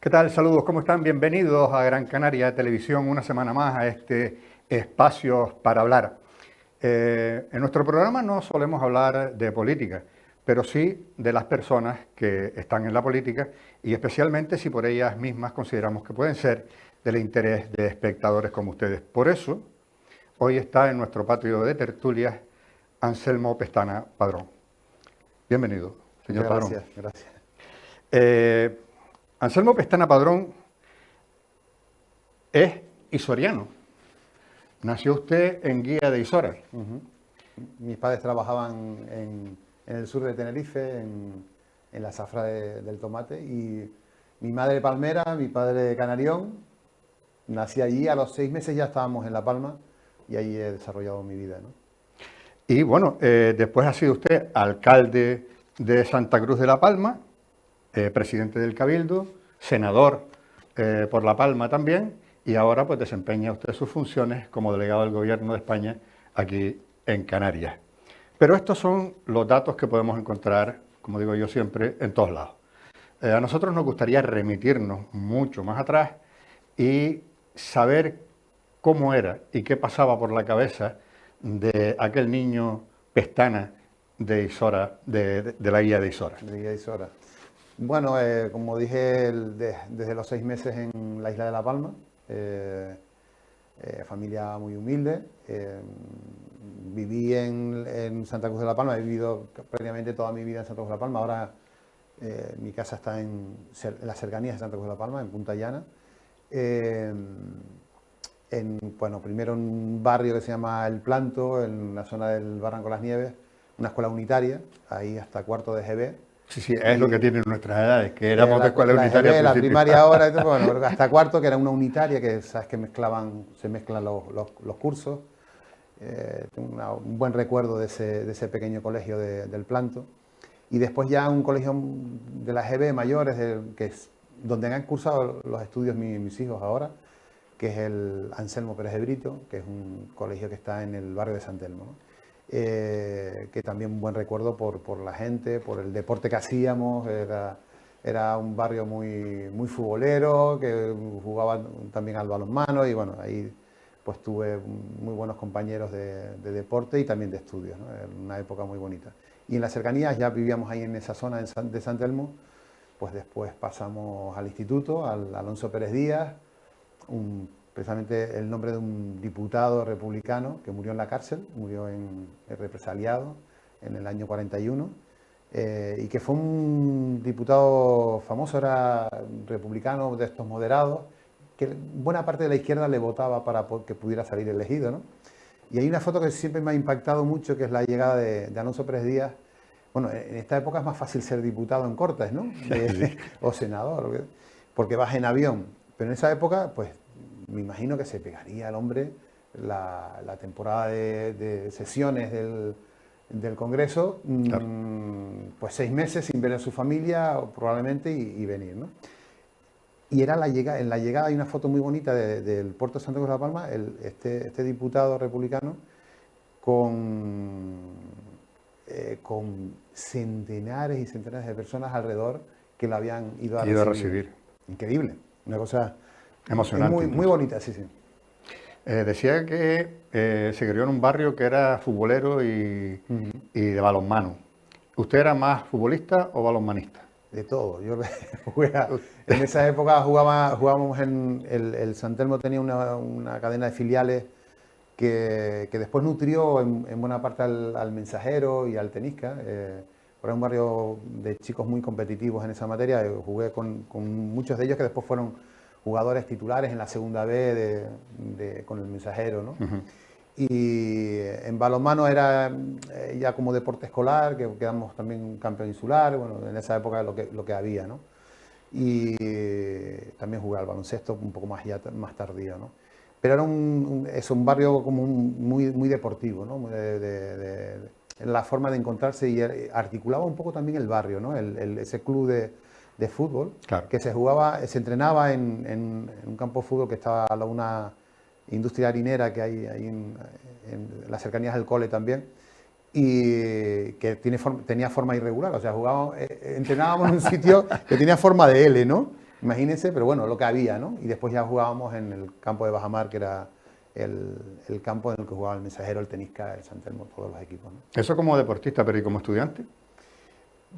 ¿Qué tal? Saludos, ¿cómo están? Bienvenidos a Gran Canaria Televisión, una semana más a este espacio para hablar. En nuestro programa no solemos hablar de política, pero sí de las personas que están en la política y especialmente si por ellas mismas consideramos que pueden ser del interés de espectadores como ustedes. Por eso, hoy está en nuestro patio de tertulias Anselmo Pestana Padrón. Bienvenido, señor Padrón. Gracias, gracias. Anselmo Pestana Padrón es isoriano. Nació usted en Guía de Isora. Mis padres trabajaban en el sur de Tenerife, en la zafra del tomate, y mi madre palmera, mi padre canarión. Nací allí, a los 6 meses ya estábamos en La Palma y ahí he desarrollado mi vida, ¿no? Y bueno, después ha sido usted alcalde de Santa Cruz de La Palma, presidente del Cabildo, senador por La Palma también, y ahora pues desempeña usted sus funciones como delegado del Gobierno de España aquí en Canarias. Pero estos son los datos que podemos encontrar, como digo yo siempre, en todos lados. A nosotros nos gustaría remitirnos mucho más atrás y saber cómo era y qué pasaba por la cabeza de aquel niño Pestana de Isora, de la Guía de Isora. De Guía de Isora. Bueno, como dije, desde los 6 meses en la isla de La Palma, familia muy humilde. Viví en Santa Cruz de La Palma, he vivido prácticamente toda mi vida en Santa Cruz de La Palma. Ahora mi casa está en las cercanías de Santa Cruz de La Palma, en Punta Llana. Bueno, primero en un barrio que se llama El Planto, en la zona del Barranco de las Nieves, una escuela unitaria, ahí hasta cuarto de GB. Sí, sí, es lo que tienen nuestras edades, que éramos de escuela unitaria GB, al la principio. primaria ahora, bueno, hasta cuarto, que era una unitaria, que sabes que se mezclan los cursos. Tengo un buen recuerdo de ese pequeño colegio del Planto. Y después ya un colegio de la GB mayores, que es donde han cursado los estudios mis hijos ahora, que es el Anselmo Pérez de Brito, que es un colegio que está en el barrio de San Telmo, ¿no? Que también un buen recuerdo por la gente, por el deporte que hacíamos. Era un barrio muy futbolero, que jugaba también al balonmano, y bueno, ahí pues tuve muy buenos compañeros de deporte y también de estudios, ¿no? Era una época muy bonita. Y en las cercanías, ya vivíamos ahí en esa zona de San Telmo, pues después pasamos al instituto, al Alonso Pérez Díaz, precisamente el nombre de un diputado republicano que murió en la cárcel, murió represaliado en el año 41, y que fue un diputado famoso, era republicano de estos moderados, que buena parte de la izquierda le votaba para que pudiera salir elegido, ¿no? Y hay una foto que siempre me ha impactado mucho, que es la llegada de Alonso Pérez Díaz. Bueno, en esta época es más fácil ser diputado en Cortes, ¿no? Sí. O senador, porque vas en avión. Pero en esa época, pues me imagino que se pegaría al hombre la temporada de sesiones del Congreso, Claro. pues 6 meses sin ver a su familia probablemente y venir, ¿no? Y era en la llegada hay una foto muy bonita del puerto de Santa Cruz de La Palma, este diputado republicano con centenares y centenares de personas alrededor que lo habían ido a recibir. Increíble, una cosa Emocionante. muy bonita, sí, sí. Decía que se crió en un barrio que era futbolero y de balonmano. ¿Usted era más futbolista o balonmanista? De todo. Yo en esa época jugábamos el San Telmo tenía una cadena de filiales que después nutrió en buena parte al Mensajero y al Tenisca. Era un barrio de chicos muy competitivos en esa materia. Jugué con muchos de ellos que después fueron jugadores titulares en la segunda B con el Mensajero, ¿no? Y en balonmano era ya como deporte escolar, que quedamos también campeón insular, bueno, en esa época lo que había, ¿no? Y también jugué al baloncesto un poco más tardío, ¿no? Pero era un barrio como muy deportivo, ¿no? La forma de encontrarse, y articulaba un poco también el barrio, ¿no? Ese club de fútbol, Claro. que se entrenaba en un campo de fútbol que estaba a una industria harinera que hay ahí en las cercanías del cole también, y que tenía forma irregular, o sea, entrenábamos en un sitio que tenía forma de L, ¿no? Imagínense, pero bueno, lo que había, ¿no? Y después ya jugábamos en el campo de Bajamar, que era el campo en el que jugaba el Mensajero, el Tenisca, el San Telmo, todos los equipos, ¿no? Eso como deportista, pero ¿y como estudiante?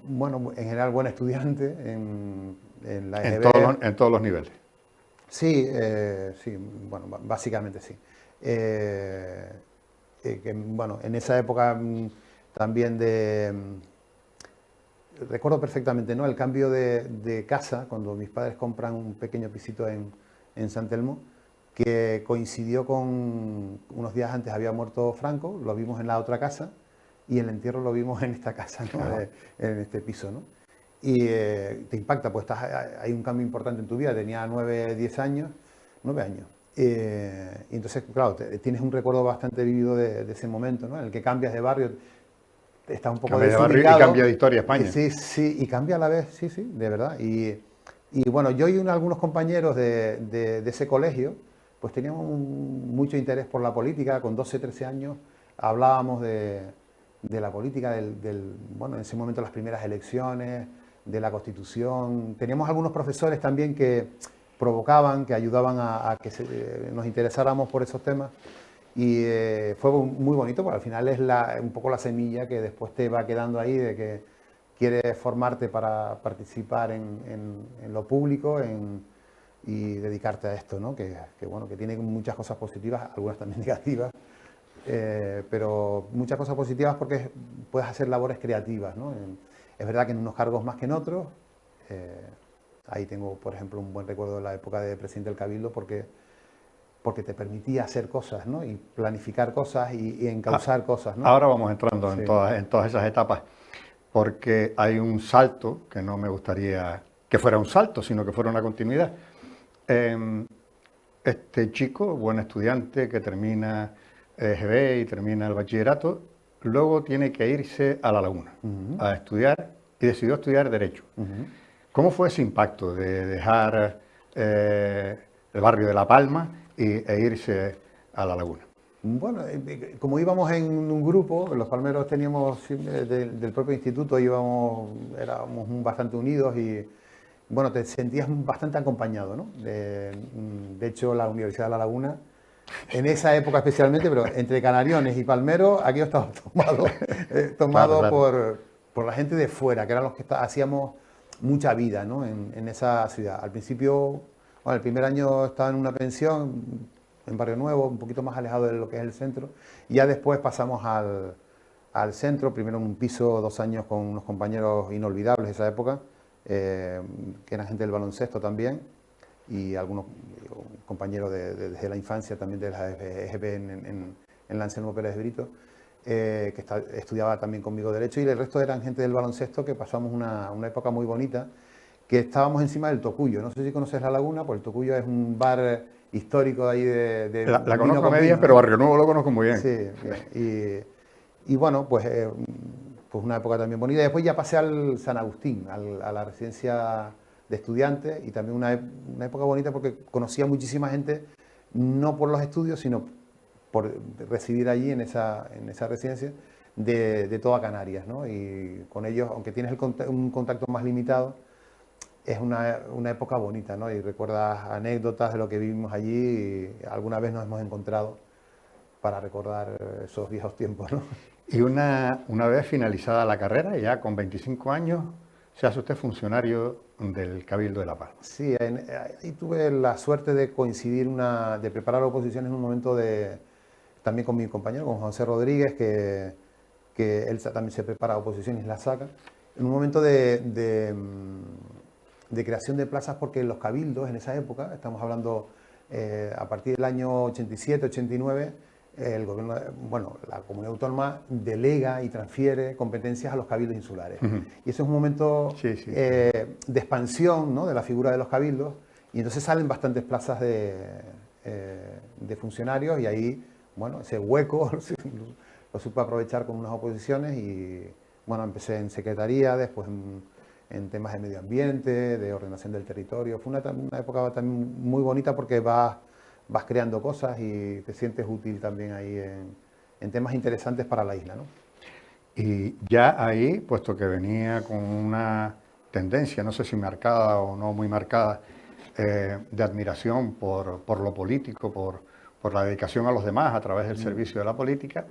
Bueno, en general buen estudiante en la EGB. En todos los niveles. Sí, sí, bueno, básicamente sí. Bueno, en esa época también recuerdo perfectamente, ¿no? El cambio de casa, cuando mis padres compran un pequeño pisito en San Telmo, que coincidió con unos días antes había muerto Franco, lo vimos en la otra casa, y el entierro lo vimos en esta casa, ¿no? En este piso, ¿no? Y te impacta, pues hay un cambio importante en tu vida. Tenía 10 años, 9 años. Y entonces, claro, tienes un recuerdo bastante vivido de ese momento, ¿no? En el que cambias de barrio, estás un poco Cambia de barrio y desubicado. cambia de historia España. Sí, sí, y cambia a la vez, sí, sí, de verdad. Y bueno, yo y algunos compañeros de ese colegio, pues teníamos mucho interés por la política. Con 12, 13 años hablábamos de la política, bueno, en ese momento las primeras elecciones, de la Constitución. Teníamos algunos profesores también que provocaban, que ayudaban a que nos interesáramos por esos temas. Y fue muy bonito, porque al final es un poco la semilla que después te va quedando ahí, de que quieres formarte para participar en lo público y dedicarte a esto, ¿no? Bueno, que tiene muchas cosas positivas, algunas también negativas, pero muchas cosas positivas porque puedes hacer labores creativas, ¿no? Es verdad que en unos cargos más que en otros. Ahí tengo, por ejemplo, un buen recuerdo de la época de presidente del Cabildo, porque te permitía hacer cosas, ¿no? Y planificar cosas y encauzar cosas, ¿no? Ahora vamos entrando Sí. en todas esas etapas, porque hay un salto que no me gustaría que fuera un salto, sino que fuera una continuidad. Este chico, buen estudiante, que termina EGB y termina el bachillerato, luego tiene que irse a La Laguna a estudiar, y decidió estudiar Derecho. ¿Cómo fue ese impacto de dejar el barrio de La Palma e irse a La Laguna? Bueno, como íbamos en un grupo, los palmeros teníamos del propio instituto, éramos bastante unidos y bueno, te sentías bastante acompañado, ¿no? De hecho, la Universidad de La Laguna, en esa época especialmente, pero entre canariones y palmeros, aquello estaba tomado Claro. por la gente de fuera, que eran los que hacíamos mucha vida, ¿no? En esa ciudad. Al principio, bueno, el primer año estaba en una pensión, en Barrio Nuevo, un poquito más alejado de lo que es el centro, y ya después pasamos al centro, primero en un piso, 2 años con unos compañeros inolvidables de esa época, que eran gente del baloncesto también, y algunos compañeros desde la infancia también de la EGB en la Anselmo Pérez de Brito, que estudiaba también conmigo Derecho, y el resto eran gente del baloncesto, que pasamos una época muy bonita, que estábamos encima del Tocuyo. No sé si conoces La Laguna, pues el Tocuyo es un bar histórico de ahí de La vino conozco con a medias, vino, pero ¿no? Barrio Nuevo lo conozco muy bien. Sí, bien. Y bueno, pues una época también bonita. Después ya pasé al San Agustín, a la residencia de estudiantes, y también una época bonita porque conocía muchísima gente, no por los estudios, sino por residir allí en esa residencia de toda Canarias, ¿no? Y con ellos, aunque tienes un contacto más limitado, es una época bonita, ¿no? Y recuerdas anécdotas de lo que vivimos allí, y alguna vez nos hemos encontrado para recordar esos viejos tiempos, ¿no? Y una vez finalizada la carrera, ya con 25 años, se hace usted funcionario del Cabildo de La Palma. Sí, ahí tuve la suerte de coincidir, de preparar oposiciones en un momento también con mi compañero, con José Rodríguez, que él también se prepara oposiciones y las saca, en un momento de creación de plazas, porque los cabildos en esa época, estamos hablando a partir del año 87, 89, el gobierno, bueno, la comunidad autónoma delega y transfiere competencias a los cabildos insulares. Y eso es un momento de expansión, ¿no? De la figura de los cabildos, y entonces salen bastantes plazas de funcionarios, y ahí, bueno, ese hueco lo supe aprovechar con unas oposiciones, y bueno, empecé en secretaría, después en temas de medio ambiente, de ordenación del territorio. Fue una época también muy bonita, porque vas creando cosas y te sientes útil también ahí en temas interesantes para la isla, ¿no? Y ya ahí, puesto que venía con una tendencia, no sé si marcada o no muy marcada, de admiración por lo político, por la dedicación a los demás a través del servicio de la política.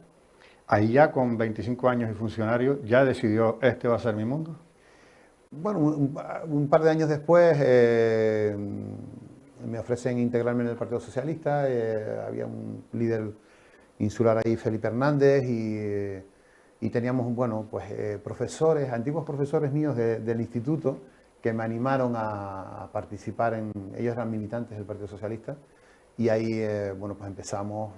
Ahí ya con 25 años y funcionario, ya decidió, este va a ser mi mundo. Bueno, un par de años después me ofrecen integrarme en el Partido Socialista. Había un líder insular ahí, Felipe Hernández, y teníamos, bueno, pues profesores, antiguos profesores míos del instituto, que me animaron a participar ellos eran militantes del Partido Socialista, y ahí, bueno, pues empezamos,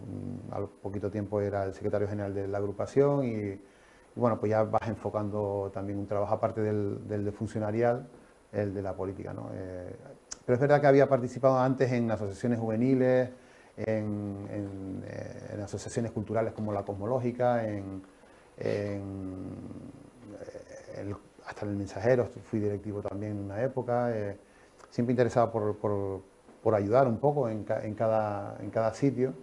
al poquito tiempo era el secretario general de la agrupación, y bueno, pues ya vas enfocando también un trabajo aparte del de funcionarial, el de la política, ¿no? Pero es verdad que había participado antes en asociaciones juveniles, en asociaciones culturales como la Cosmológica, hasta en el Mensajero, fui directivo también en una época, siempre interesado por ayudar un poco en cada sitio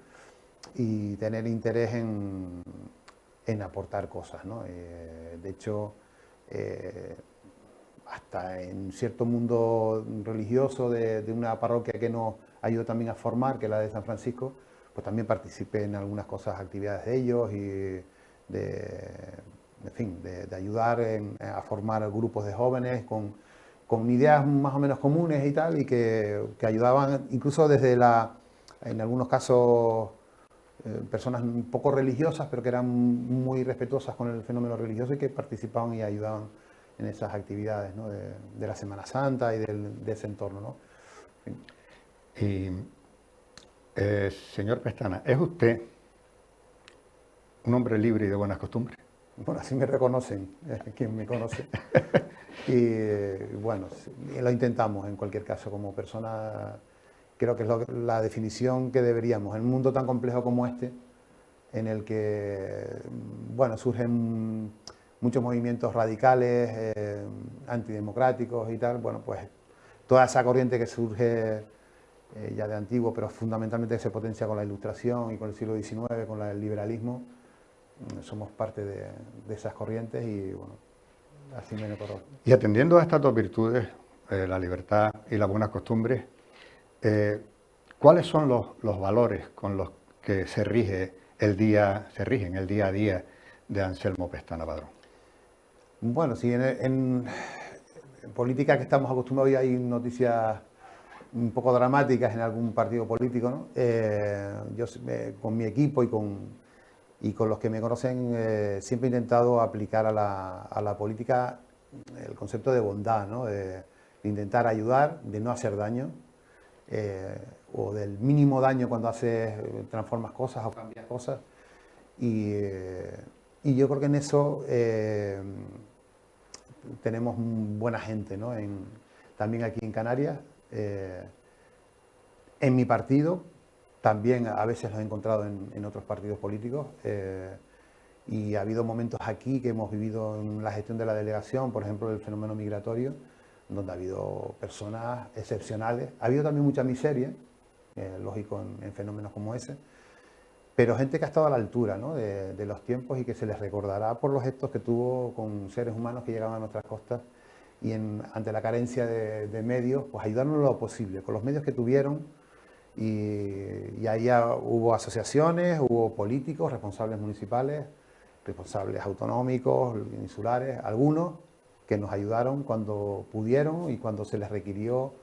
y tener interés en aportar cosas, ¿no? De hecho, hasta en cierto mundo religioso de una parroquia que nos ayudó también a formar, que es la de San Francisco, pues también participé en algunas cosas, actividades de ellos y en fin, de ayudar a formar grupos de jóvenes con ideas más o menos comunes y tal, y que ayudaban incluso en algunos casos, personas un poco religiosas, pero que eran muy respetuosas con el fenómeno religioso y que participaban y ayudaban en esas actividades, ¿no? de la Semana Santa y de ese entorno, ¿no? Y, señor Pestana, ¿es usted un hombre libre y de buenas costumbres? Bueno, así me reconocen, quien me conoce. Y bueno, lo intentamos en cualquier caso como persona. Creo que es la definición que deberíamos. En un mundo tan complejo como este, en el que, bueno, surgen muchos movimientos radicales, antidemocráticos y tal, bueno, pues toda esa corriente que surge ya de antiguo, pero fundamentalmente se potencia con la Ilustración y con el siglo XIX, con el liberalismo, somos parte de esas corrientes y, bueno, así me conozco. Y atendiendo a estas dos virtudes, la libertad y las buenas costumbres, ¿cuáles son los valores con los que se rigen el día a día de Anselmo Pestana Padrón? Bueno, si en política que estamos acostumbrados y hay noticias un poco dramáticas en algún partido político, ¿no? Yo con mi equipo y con los que me conocen siempre he intentado aplicar a la política el concepto de bondad, ¿no? De intentar ayudar, de no hacer daño, o del mínimo daño cuando transformas cosas o cambias cosas. Y yo creo que en eso tenemos buena gente, ¿no? También aquí en Canarias, en mi partido, también a veces los he encontrado en otros partidos políticos, y ha habido momentos aquí que hemos vivido en la gestión de la delegación, por ejemplo, el fenómeno migratorio, donde ha habido personas excepcionales. Ha habido también mucha miseria, lógico, en fenómenos como ese, pero gente que ha estado a la altura, ¿no? de los tiempos y que se les recordará por los gestos que tuvo con seres humanos que llegaban a nuestras costas y ante la carencia de medios, pues ayudarnos lo posible, con los medios que tuvieron. Y ahí hubo asociaciones, hubo políticos, responsables municipales, responsables autonómicos, insulares, algunos que nos ayudaron cuando pudieron y cuando se les requirió.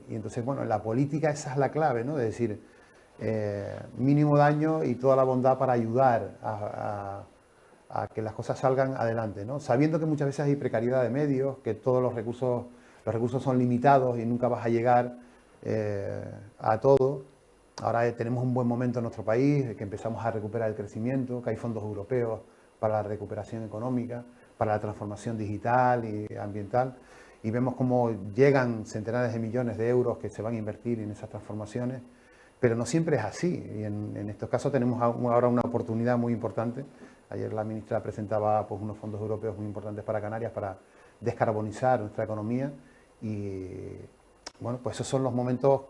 Y entonces, bueno, en la política esa es la clave, ¿no? De decir, mínimo daño y toda la bondad para ayudar a que las cosas salgan adelante, ¿no? Sabiendo que muchas veces hay precariedad de medios, que todos los recursos son limitados y nunca vas a llegar a todo. Ahora tenemos un buen momento en nuestro país, que empezamos a recuperar el crecimiento, que hay fondos europeos para la recuperación económica, para la transformación digital y ambiental, y vemos cómo llegan centenares de millones de euros que se van a invertir en esas transformaciones, pero no siempre es así, y en estos casos tenemos ahora una oportunidad muy importante. Ayer la ministra presentaba pues, unos fondos europeos muy importantes para Canarias para descarbonizar nuestra economía, y bueno, pues esos son los momentos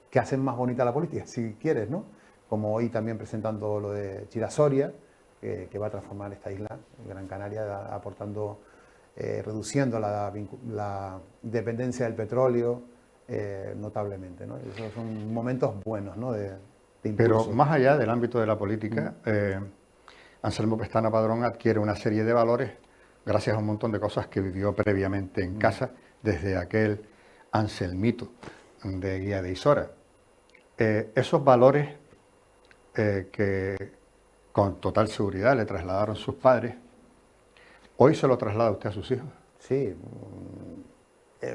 que hacen más bonita la política, si quieres, ¿no? Como hoy también presentando lo de Chira-Soria, que va a transformar esta isla, Gran Canaria, aportando, reduciendo la dependencia del petróleo, notablemente, ¿no? Esos son momentos buenos, ¿no? de Pero impulso. más allá del ámbito de la política, Anselmo Pestana Padrón adquiere una serie de valores gracias a un montón de cosas que vivió previamente en casa, desde aquel Anselmito de Guía de Isora. Esos valores que con total seguridad le trasladaron sus padres, ¿hoy se lo traslada usted a sus hijos? Sí,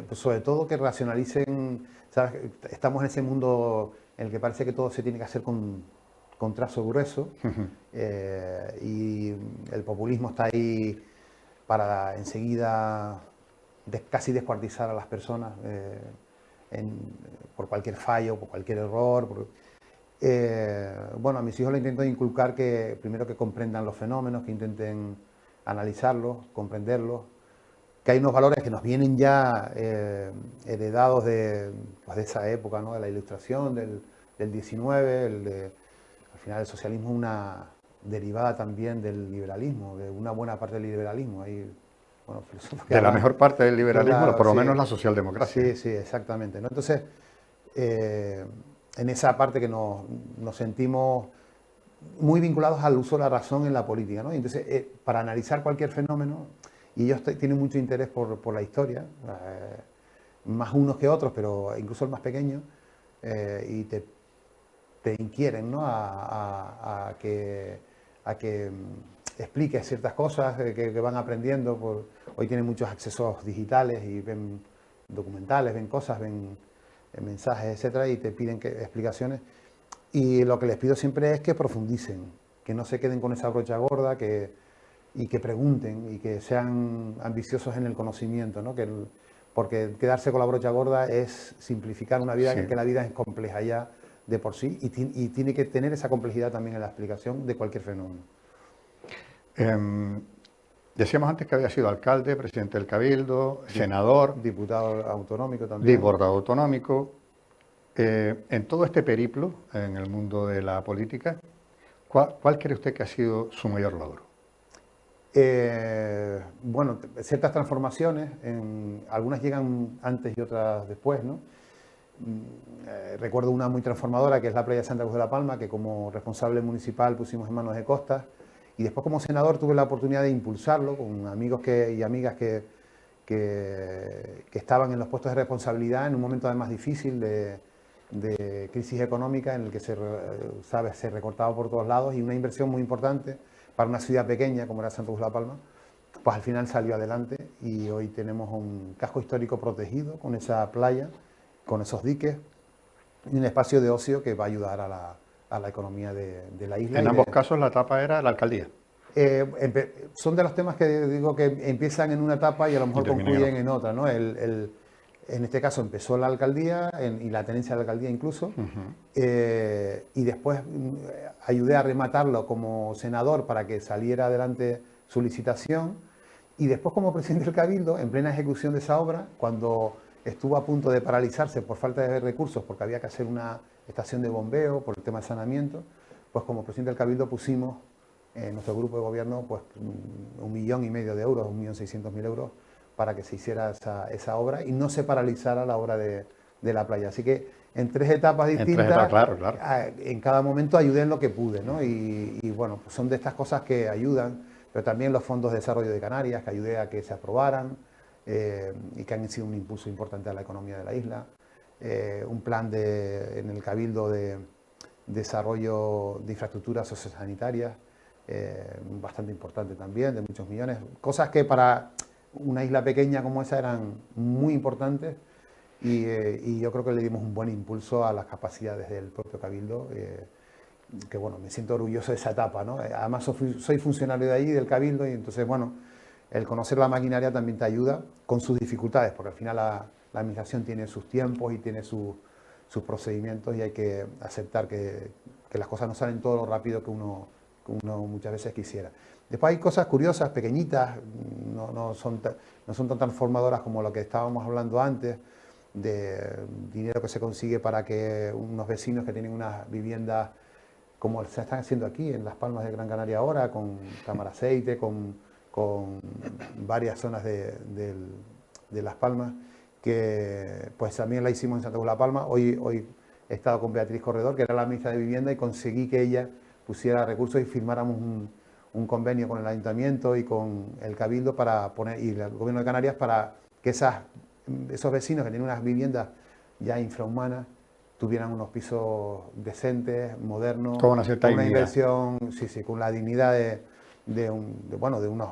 pues sobre todo que racionalicen, ¿sabes? Estamos en ese mundo en el que parece que todo se tiene que hacer con trazo grueso y el populismo está ahí para enseguida casi descuartizar a las personas por cualquier fallo, por cualquier error. Bueno, a mis hijos les intento inculcar que primero que comprendan los fenómenos, que intenten analizarlos, comprenderlos, que hay unos valores que nos vienen ya heredados pues de esa época, ¿no? De la Ilustración, del 19, al final el socialismo es una derivada también del liberalismo, de una buena parte del liberalismo. Hay, bueno, filósofos que De la hablan, mejor parte del liberalismo, claro, por lo sí, menos la socialdemocracia. sí, sí, exactamente, ¿no? Entonces, en esa parte que nos sentimos muy vinculados al uso de la razón en la política, ¿no? Y entonces, para analizar cualquier fenómeno, y ellos tienen mucho interés por la historia, más unos que otros, pero incluso el más pequeño, y te inquieren, ¿no? a que expliques ciertas cosas que van aprendiendo. Hoy tienen muchos accesos digitales y ven documentales, ven cosas, ven mensajes, etcétera, y te piden explicaciones. Y lo que les pido siempre es que profundicen, que no se queden con esa brocha gorda, y que pregunten y que sean ambiciosos en el conocimiento, ¿no? Porque quedarse con la brocha gorda es simplificar una vida, Sí. que la vida es compleja ya de por sí y tiene que tener esa complejidad también en la explicación de cualquier fenómeno. Decíamos antes que había sido alcalde, presidente del Cabildo, senador, Diputado autonómico también. diputado autonómico. En todo este periplo, en el mundo de la política, ¿cuál cree usted que ha sido su mayor logro? Bueno, ciertas transformaciones, algunas llegan antes y otras después, ¿no? Recuerdo una muy transformadora que es la playa de Santa Cruz de la Palma, que como responsable municipal pusimos en manos de Costas, y después como senador tuve la oportunidad de impulsarlo con amigos y amigas que estaban en los puestos de responsabilidad en un momento además difícil de crisis económica en el que se recortaba por todos lados, y una inversión muy importante para una ciudad pequeña como era Santa Cruz de la Palma, pues al final salió adelante y hoy tenemos un casco histórico protegido con esa playa, con esos diques y un espacio de ocio que va a ayudar a la economía de la isla. En ambos casos la etapa era la alcaldía. Son de los temas que digo que empiezan en una etapa y a lo mejor concluyen en otra, ¿no? En este caso empezó la alcaldía y la tenencia de la alcaldía incluso, y después ayudé a rematarlo como senador para que saliera adelante su licitación, y después como presidente del Cabildo, en plena ejecución de esa obra, cuando estuvo a punto de paralizarse por falta de recursos, porque había que hacer una estación de bombeo por el tema de saneamiento, pues como presidente del Cabildo pusimos en nuestro grupo de gobierno pues 1,5 millones de euros, 1.600.000 euros, para que se hiciera esa obra y no se paralizara la obra de la playa. Así que en 3 etapas distintas, claro. En cada momento ayudé en lo que pude, ¿no? Y bueno, pues son de estas cosas que ayudan, pero también los fondos de desarrollo de Canarias, que ayudé a que se aprobaran y que han sido un impulso importante a la economía de la isla. Un plan en el Cabildo de desarrollo de infraestructuras sociosanitarias, bastante importante también, de muchos millones. Cosas que para una isla pequeña como esa eran muy importantes, y yo creo que le dimos un buen impulso a las capacidades del propio Cabildo, que bueno, me siento orgulloso de esa etapa, ¿no? Además soy funcionario de allí, del Cabildo, y entonces bueno, el conocer la maquinaria también te ayuda con sus dificultades, porque al final la administración tiene sus tiempos y tiene sus procedimientos, y hay que aceptar que las cosas no salen todo lo rápido que uno muchas veces quisiera. Después hay cosas curiosas, pequeñitas, no son tan transformadoras como lo que estábamos hablando antes, de dinero que se consigue para que unos vecinos que tienen unas viviendas, como se están haciendo aquí en Las Palmas de Gran Canaria ahora, con Tamaraceite, con varias zonas de Las Palmas, que pues también la hicimos en Santa Cruz de la Palma. Hoy he estado con Beatriz Corredor, que era la ministra de Vivienda, y conseguí que ella pusiera recursos y firmáramos un convenio con el Ayuntamiento y con el Cabildo para poner, y el Gobierno de Canarias, para que esos vecinos que tienen unas viviendas ya infrahumanas tuvieran unos pisos decentes, modernos, con una cierta con una dignidad. inversión, sí, con la dignidad de unos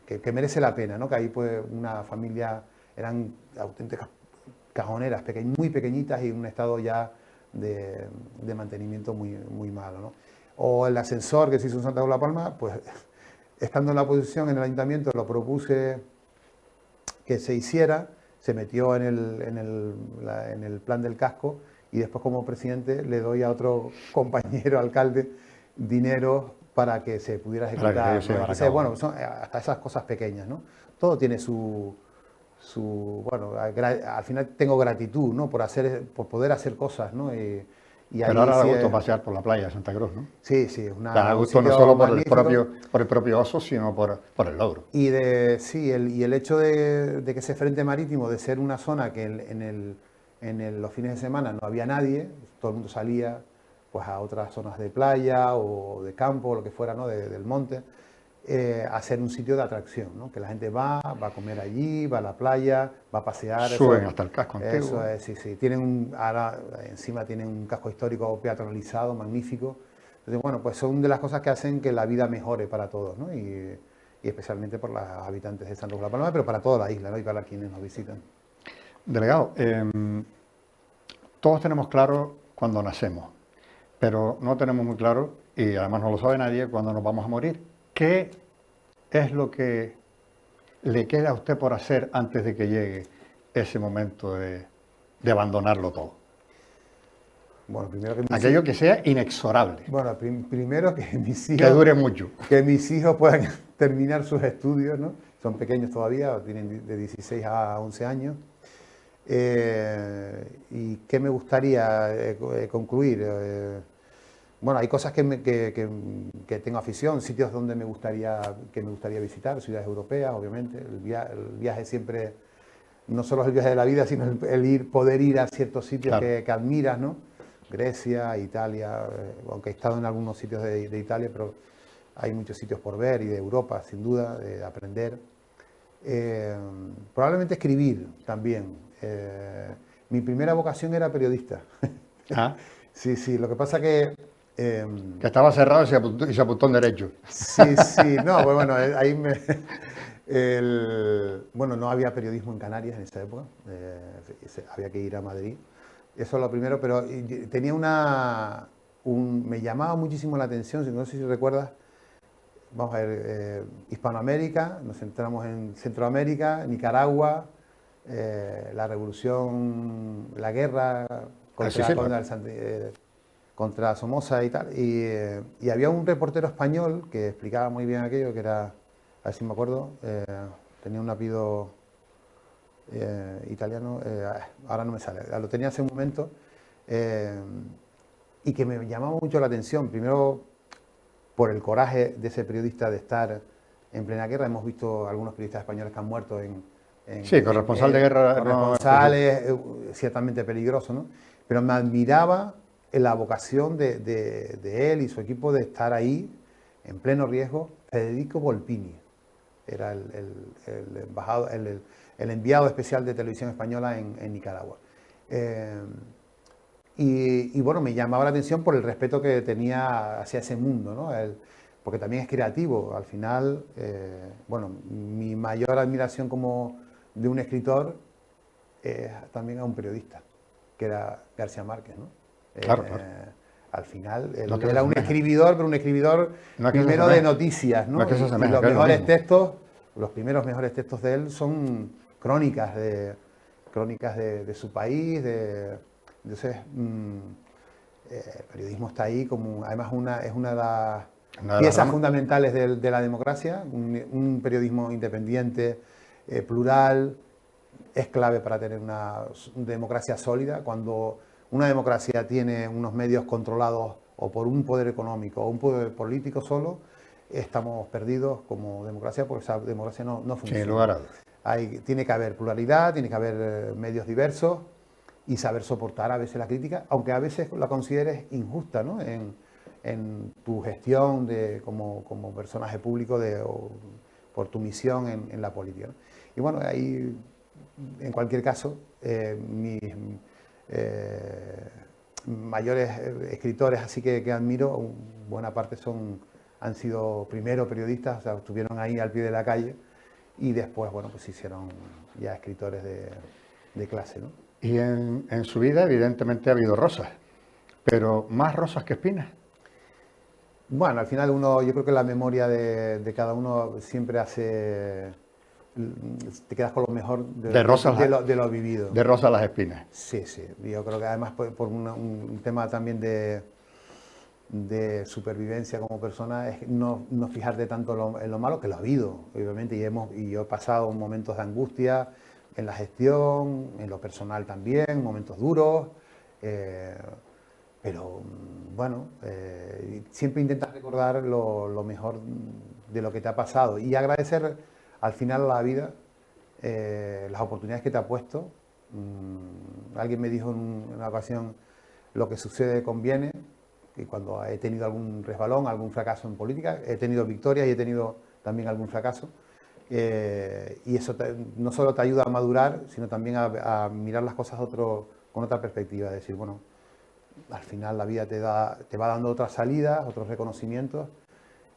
que merece la pena, ¿no? Que ahí pues una familia eran auténticas cajoneras, muy pequeñitas y en un estado ya de mantenimiento muy malo, ¿no? O el ascensor que se hizo en Santa Cruz de la Palma, pues estando en la oposición en el Ayuntamiento lo propuse que se hiciera, se metió en el plan del casco, y después como presidente le doy a otro compañero alcalde dinero para que se pudiera ejecutar. Para que ellos se llevaran a cabo. Bueno, son hasta esas cosas pequeñas, ¿no? Todo tiene bueno, al final tengo gratitud, ¿no? Por poder hacer cosas, ¿no? Y pero ahora da gusto pasear por la playa de Santa Cruz, ¿no? Sí, es Da gusto no solo por el propio oso, sino por el logro. Y el hecho de que ese frente marítimo, de ser una zona que los fines de semana no había nadie, todo el mundo salía pues a otras zonas de playa o de campo, lo que fuera, ¿no? Del monte, a ser un sitio de atracción, ¿no? Que la gente va a comer allí, va a la playa, va a pasear. Suben hasta el casco antiguo. Eso es, sí. Ahora encima tienen un casco histórico peatonalizado, magnífico. Entonces, bueno, pues son de las cosas que hacen que la vida mejore para todos, ¿no? Y especialmente por los habitantes de Santa Cruz de la Palma, pero para toda la isla, ¿no? Y para quienes nos visitan. Delegado, todos tenemos claro cuando nacemos, pero no tenemos muy claro, y además no lo sabe nadie, cuando nos vamos a morir. ¿Qué es lo que le queda a usted por hacer antes de que llegue ese momento de abandonarlo todo? Bueno, primero que aquello que sea inexorable. Bueno, primero que mis hijos... Que dure mucho. Que mis hijos puedan terminar sus estudios, ¿no? Son pequeños todavía, tienen de 16 a 11 años. ¿Y qué me gustaría concluir? Bueno, hay cosas que tengo afición, sitios donde me gustaría visitar, ciudades europeas, obviamente. El viaje siempre, no solo es el viaje de la vida, sino poder ir a ciertos sitios, claro, que admiras, ¿no? Grecia, Italia, aunque he estado en algunos sitios de Italia, pero hay muchos sitios por ver, y de Europa, sin duda, de aprender. Probablemente escribir también. Mi primera vocación era periodista. ¿Ah? Sí, lo que pasa que estaba cerrado y se apuntó en derecho. Sí, no, bueno, ahí bueno, no había periodismo en Canarias en esa época, había que ir a Madrid. Eso es lo primero, pero tenía me llamaba muchísimo la atención, no sé si recuerdas, vamos a ver, Hispanoamérica, nos centramos en Centroamérica, Nicaragua, la revolución, la guerra contra Somoza y tal, y había un reportero español que explicaba muy bien aquello, que era, a ver si me acuerdo, tenía un apellido italiano, ahora no me sale, lo tenía hace un momento, y que me llamaba mucho la atención, primero por el coraje de ese periodista de estar en plena guerra. Hemos visto algunos periodistas españoles que han muerto sí, corresponsal de guerra. Corresponsales, ciertamente peligroso, ¿no? Pero me admiraba la vocación de él y su equipo de estar ahí en pleno riesgo. Federico Volpini era el embajador, el enviado especial de Televisión Española en Nicaragua. Y bueno, me llamaba la atención por el respeto que tenía hacia ese mundo, ¿no? Porque también es creativo. Al final, bueno, mi mayor admiración como de un escritor es también a un periodista, que era García Márquez, ¿no? Claro. Al final, él era un escribidor, pero un escribor primero de noticias, ¿no? Y los primeros mejores textos de él son crónicas de su país, entonces, el periodismo está ahí como, además, es una de las piezas fundamentales de la democracia. Un periodismo independiente, plural, es clave para tener una democracia sólida. Cuando una democracia tiene unos medios controlados o por un poder económico o un poder político solo, estamos perdidos como democracia, porque esa democracia no funciona. Sin lugar a dudas. tiene que haber pluralidad, tiene que haber medios diversos y saber soportar a veces la crítica, aunque a veces la consideres injusta, ¿no? En tu gestión como personaje público o por tu misión en la política, ¿no? Y bueno, ahí, en cualquier caso, mis mayores escritores así que admiro, buena parte han sido primero periodistas, o sea, estuvieron ahí al pie de la calle y después, bueno, pues se hicieron ya escritores de clase, ¿no? Y en su vida, evidentemente, ha habido rosas, pero más rosas que espinas. Bueno, al final yo creo que la memoria de cada uno siempre te quedas con lo mejor de lo vivido. De rosas las espinas. Sí, sí. Yo creo que además por un tema también de supervivencia como persona es no fijarte tanto en lo malo, que lo ha habido, obviamente, y yo he pasado momentos de angustia en la gestión, en lo personal también, momentos duros, pero bueno, siempre intentas recordar lo mejor de lo que te ha pasado y agradecer al final a la vida las oportunidades que te ha puesto. Alguien me dijo en una ocasión, lo que sucede conviene, y cuando he tenido algún resbalón, algún fracaso en política, he tenido victorias y he tenido también algún fracaso. Y eso no solo te ayuda a madurar, sino también a mirar las cosas con otra perspectiva, decir, bueno, al final la vida te va dando otras salidas, otros reconocimientos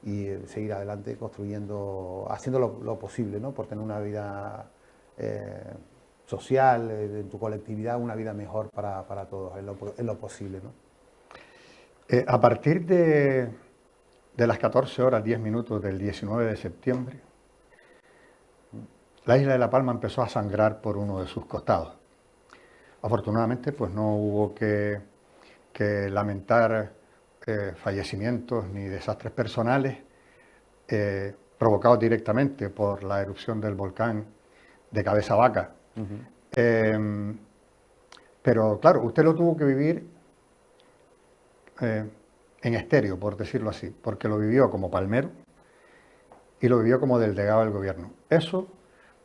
y seguir adelante construyendo, haciendo lo posible, ¿no? Por tener una vida social, en tu colectividad, una vida mejor para todos, en lo posible, ¿no? A partir de las 14 horas 10 minutos del 19 de septiembre, la isla de La Palma empezó a sangrar por uno de sus costados. Afortunadamente, pues no hubo que lamentar fallecimientos ni desastres personales provocados directamente por la erupción del volcán de Cabeza Vaca. Uh-huh. Pero claro, usted lo tuvo que vivir en estéreo, por decirlo así, porque lo vivió como palmero y lo vivió como delegado del gobierno. Eso,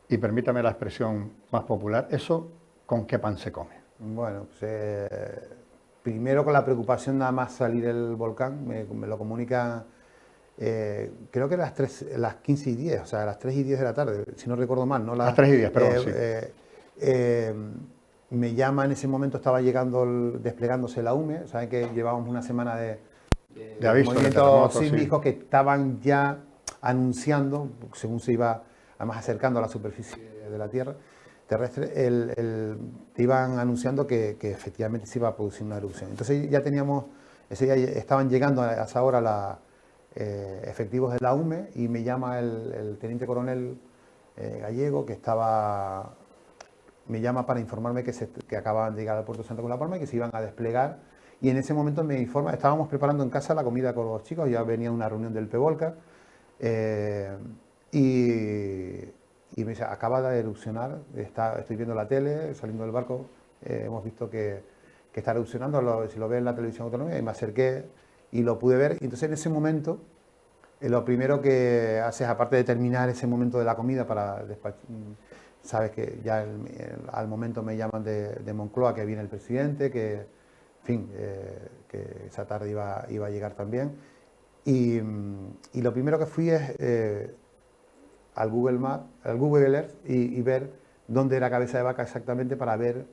y permítame la expresión más popular, eso, ¿con qué pan se come? Bueno, pues primero con la preocupación nada más salir el volcán, me lo comunica, creo que las 15 y 10, o sea, a las 3 y 10 de la tarde, si no recuerdo mal, ¿no? Las 3 y 10, perdón, sí. Me llama en ese momento, estaba desplegándose la UME, saben que llevábamos una semana de aviso, movimientos sísmicos que estaban ya anunciando, según se iba además acercando a la superficie de la Tierra terrestre, te iban anunciando que efectivamente se iba a producir una erupción. Entonces ya estaban llegando a esa hora efectivos de la UME y me llama el teniente coronel gallego me llama para informarme que acababan de llegar al puerto de Santa Cruz de La Palma y que se iban a desplegar. Y en ese momento me informa, estábamos preparando en casa la comida con los chicos, ya venía una reunión del PEVOLCA, y me dice, acaba de erupcionar, estoy viendo la tele, saliendo del barco, hemos visto que está erupcionando, si lo ve en la televisión autonómica, y me acerqué y lo pude ver. Y entonces en ese momento, lo primero que haces, aparte de terminar ese momento de la comida para despachar, sabes que ya al momento me llaman de Moncloa que viene el presidente, que, en fin, que esa tarde iba a llegar también. Y lo primero que fui es al Google Maps, al Google Earth y ver dónde era Cabeza de Vaca exactamente para ver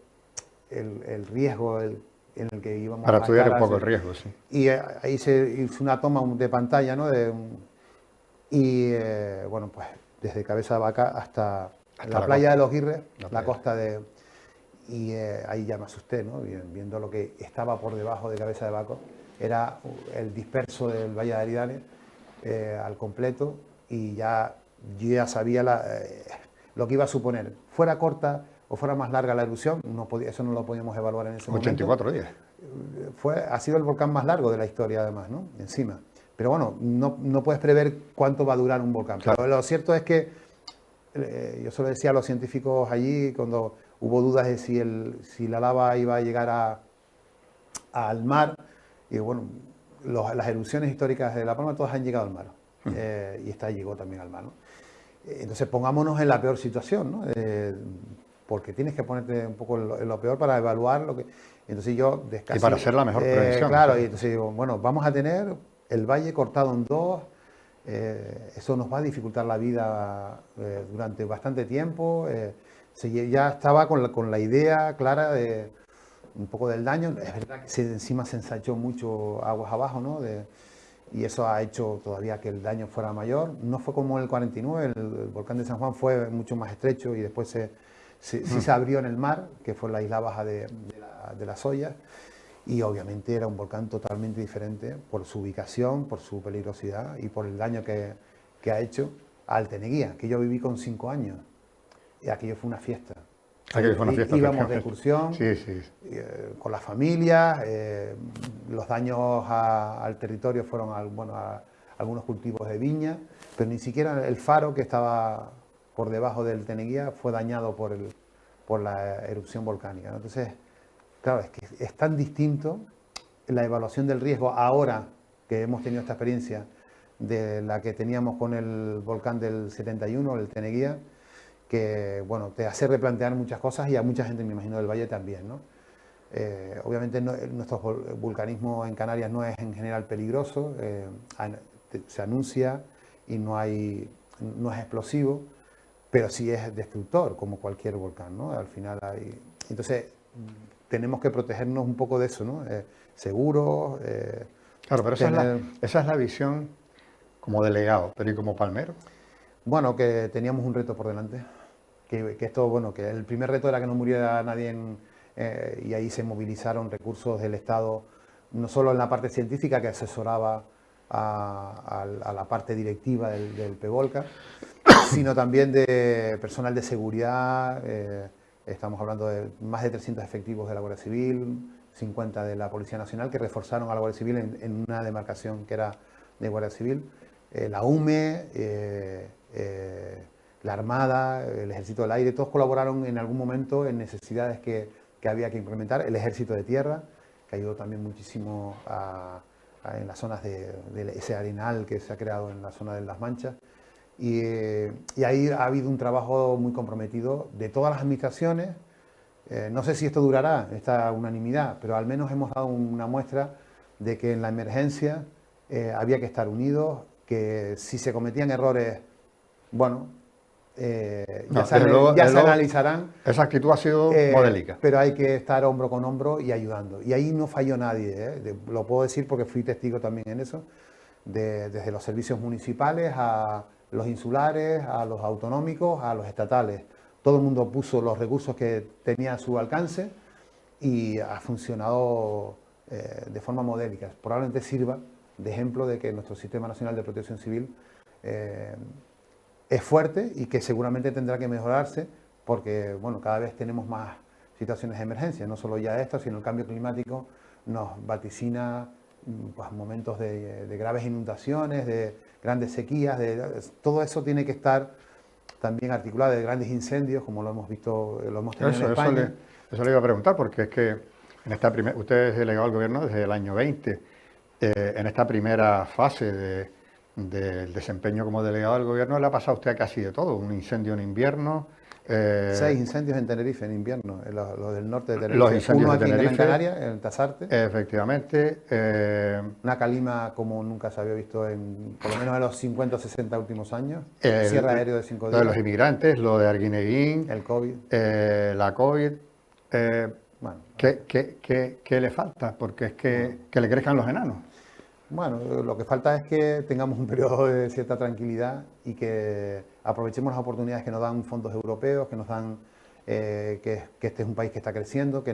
el riesgo en el que íbamos para estudiar un poco el riesgo, sí. Y ahí se hizo una toma de pantalla, ¿no? Bueno, pues desde Cabeza de Vaca hasta la playa de los Guirres, la costa de... Y ahí ya me asusté, ¿no? Viendo lo que estaba por debajo de Cabeza de Vaca. Era el disperso del Valle de Aridane al completo y yo ya sabía lo que iba a suponer. Fuera corta o fuera más larga la erupción, eso no lo podíamos evaluar en ese momento. 84 días. Ha sido el volcán más largo de la historia además, ¿no? Encima. Pero bueno, no puedes prever cuánto va a durar un volcán. Claro. Pero lo cierto es que yo solo decía a los científicos allí, cuando hubo dudas de si la lava iba a llegar al mar, y bueno, las erupciones históricas de La Palma todas han llegado al mar. Y esta llegó también al mar, ¿no? Entonces pongámonos en la peor situación, ¿no? Porque tienes que ponerte un poco en lo peor para evaluar lo que... Entonces yo Y para hacer la mejor prevención. claro, y entonces digo, bueno, vamos a tener el valle cortado en dos, eso nos va a dificultar la vida durante bastante tiempo. Ya estaba con la idea clara de un poco del daño. Es verdad que encima se ensachó mucho aguas abajo, ¿no? Y eso ha hecho todavía que el daño fuera mayor. No fue como el 49, el volcán de San Juan fue mucho más estrecho y después sí se abrió en el mar, que fue la isla baja de las Ollas, y obviamente era un volcán totalmente diferente por su ubicación, por su peligrosidad y por el daño que ha hecho al Teneguía, que yo viví con 5 años, y aquello fue una fiesta. Aquello fue una fiesta. Íbamos de excursión, con las familias, los daños al territorio fueron a algunos cultivos de viña, pero ni siquiera el faro que estaba por debajo del Teneguía fue dañado por la erupción volcánica, ¿no? Entonces, claro, es que es tan distinto la evaluación del riesgo ahora que hemos tenido esta experiencia de la que teníamos con el volcán del 71, el Teneguía, que bueno, te hace replantear muchas cosas y a mucha gente, me imagino, del Valle también, ¿no? Obviamente nuestro vulcanismo en Canarias no es en general peligroso, se anuncia y no es explosivo, pero sí es destructor, como cualquier volcán, ¿no? Al final hay... Entonces, tenemos que protegernos un poco de eso, ¿no? Seguros... claro, pero esa es la visión como delegado, pero ¿y como palmero? Bueno, que teníamos un reto por delante, que esto, bueno, que el primer reto era que no muriera nadie y ahí se movilizaron recursos del Estado, no solo en la parte científica que asesoraba a la parte directiva del PEVOLCA, sino también de personal de seguridad. Estamos hablando de más de 300 efectivos de la Guardia Civil, 50 de la Policía Nacional, que reforzaron a la Guardia Civil en una demarcación que era de Guardia Civil, la UME, la Armada, el Ejército del Aire, todos colaboraron en algún momento en necesidades que había que implementar, el Ejército de Tierra, que ayudó también muchísimo en las zonas de ese arenal que se ha creado en la zona de Las Manchas. Y ahí ha habido un trabajo muy comprometido de todas las administraciones. No sé si esto durará, esta unanimidad, pero al menos hemos dado una muestra de que en la emergencia había que estar unidos, que si se cometían errores, bueno, ya se analizarán. Esa actitud ha sido modélica. Pero hay que estar hombro con hombro y ayudando. Y ahí no falló nadie, lo puedo decir porque fui testigo también en eso, desde los servicios municipales a los insulares, a los autonómicos, a los estatales. Todo el mundo puso los recursos que tenía a su alcance y ha funcionado de forma modélica. Probablemente sirva de ejemplo de que nuestro Sistema Nacional de Protección Civil es fuerte y que seguramente tendrá que mejorarse porque bueno, cada vez tenemos más situaciones de emergencia, no solo ya esto, sino el cambio climático nos vaticina pues, momentos de graves inundaciones, de grandes sequías, todo eso tiene que estar también articulado, de grandes incendios, como lo hemos visto, lo hemos tenido en España. Eso le iba a preguntar, porque es que en usted es delegado del gobierno desde el año 20. En esta primera fase del desempeño como delegado del gobierno le ha pasado a usted casi de todo, un incendio en invierno. 6 incendios en Tenerife en invierno, los del norte de Tenerife. Los incendios uno aquí de Tenerife, en Gran Canaria, en Tasarte. Efectivamente. Una calima como nunca se había visto por lo menos en los 50 o 60 últimos años. Cierre aéreo de 5 días. Lo de los inmigrantes, lo de Arguineguín. El COVID. La COVID. Bueno, ¿Qué le falta? Porque es que le crezcan los enanos. Bueno, lo que falta es que tengamos un periodo de cierta tranquilidad y que aprovechemos las oportunidades que nos dan fondos europeos, que nos dan que este es un país que está creciendo, que